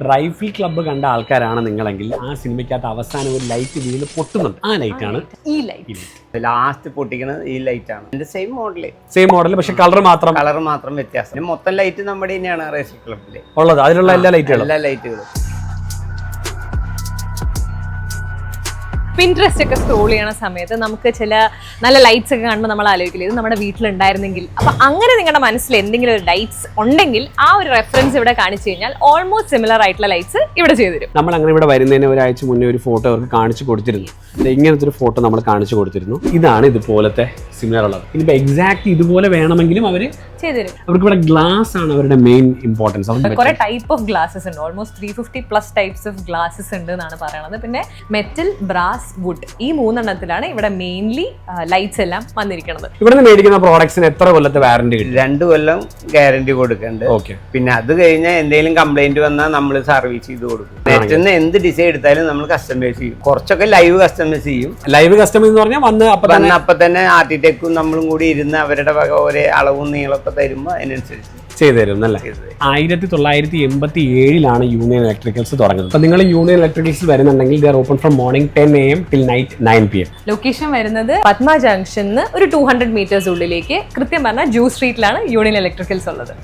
Rifle club കണ്ട ആൾക്കാരാണ് നിങ്ങളെങ്കിൽ ആ സിനിമയ്ക്കകത്ത് അവസാനം ഒരു ലൈറ്റ് വീണ് പൊട്ടുന്നുണ്ട്. ആ ലൈറ്റാണ് ഈ ലൈറ്റ്. ലാസ്റ്റ് പൊട്ടിക്കുന്നത് ഈ ലൈറ്റ് ആണ്. ഇതിന്റെ സെയിം മോഡൽ, പക്ഷെ കളർ മാത്രം വ്യത്യാസം. മൊത്തം ലൈറ്റ് നമ്മുടെ തന്നെയാണ് റൈഫിൾ ക്ലബ്ബില് ഉള്ളത്. അതിലുള്ള എല്ലാ ലൈറ്റുകളും പിൻട്രസ്റ്റ് ഒക്കെ സ്ക്രോൾ ചെയ്യണ സമയത്ത് നമുക്ക് ചില നല്ല ലൈറ്റ്സ് ഒക്കെ കാണുമ്പോൾ നമ്മൾ ആലോചിക്കില്ല ഇത് നമ്മുടെ വീട്ടിലുണ്ടായിരുന്നെങ്കിൽ. അപ്പൊ അങ്ങനെ നിങ്ങളുടെ മനസ്സിൽ എന്തെങ്കിലും ഒരു ലൈറ്റ്സ് ഉണ്ടെങ്കിൽ ആ ഒരു റെഫറൻസ് ഇവിടെ കാണിച്ചു കഴിഞ്ഞാൽ ഓൾമോസ്റ്റ് സിമിലർ ആയിട്ടുള്ള ലൈറ്റ്സ് ഇവിടെ ചെയ്തു തരും. നമ്മൾ അങ്ങനെ ഇവിടെ വരുന്നതിന് ഒരാഴ്ച മുന്നേ ഒരു ഫോട്ടോ അവർക്ക് കാണിച്ചു കൊടുത്തിരുന്നു. ഇങ്ങനത്തെ ഒരു ഫോട്ടോ നമ്മൾ കാണിച്ചു കൊടുത്തിരുന്നു. ഇതാണ് ഇതുപോലത്തെ സിമിലർ ഉള്ളത്. ഇനിയിപ്പോൾ എക്സാക്ട് ഇതുപോലെ വേണമെങ്കിലും അവർക്ക് ഇവിടെ ഗ്ലാസ് ആണ് അവരുടെ മെയിൻ ഇമ്പോർട്ടൻസ്. കുറെ ടൈപ്പ് ഓഫ് ഗ്ലാസസ് ഉണ്ട്. ഓൾമോസ്റ്റ് 350+ ടൈപ്സ് ഓഫ് ഗ്ലാസസ് ഉണ്ട് എന്നാണ് പറയുന്നത്. പിന്നെ മെറ്റൽ, ബ്രാസ്, വുഡ്, ഈ 3 എണ്ണത്തിലാണ് ഇവിടെ മെയിൻലി ലൈറ്റ്സ് എല്ലാം വന്നിരിക്കുന്നത്. ഇവിടെ നിന്ന് മേടിക്കുന്ന പ്രോഡക്ട്സിന് എത്ര കൊല്ലത്തെ വാറന്റി കിട്ടും? 2 കൊല്ലം ഗ്യാരണ്ടി കൊടുക്കുന്നുണ്ട്. പിന്നെ അത് കഴിഞ്ഞാൽ എന്തെങ്കിലും കംപ്ലൈന്റ് വന്നാൽ നമ്മൾ സർവീസ് ചെയ്ത് കൊടുക്കും. നെറ്റിന്ന് എന്ത് ഡിസൈൻ എടുത്താലും നമ്മൾ കസ്റ്റമൈസ് ചെയ്യും. കുറച്ചൊക്കെ ലൈവ് കസ്റ്റമൈസ് ചെയ്യും. ലൈവ് കസ്റ്റമൈസ് എന്ന് പറഞ്ഞാൽ വന്ന് അപ്പൊ തന്നെ ആർട്ടിടെക്കും നമ്മളും കൂടി ഇരുന്ന് അവരുടെ വക ഒരേ അളവും നീളമൊക്കെ തരുമ്പോൾ അതിനനുസരിച്ച് ചെയ്തു തരും. 1987 യൂണിയൻ ഇലക്ട്രിക്കൽസ് തുടങ്ങുന്നത്. അപ്പൊ നിങ്ങൾ യൂണിയൻ ഇലക്ട്രിക്കൽസ് വരുന്നുണ്ടെങ്കിൽ they are open from morning 10 AM till night 9 PM. Location വരുന്നത് പത്മ ജംഗ്ഷനിൽ ഒരു 200 മീറ്റേഴ്സ് ഉള്ളിലേക്ക്, കൃത്യം പറഞ്ഞാൽ ജൂ സ്ട്രീറ്റിലാണ് യൂണിയൻ ഇലക്ട്രിക്കൽസ് ഉള്ളത്.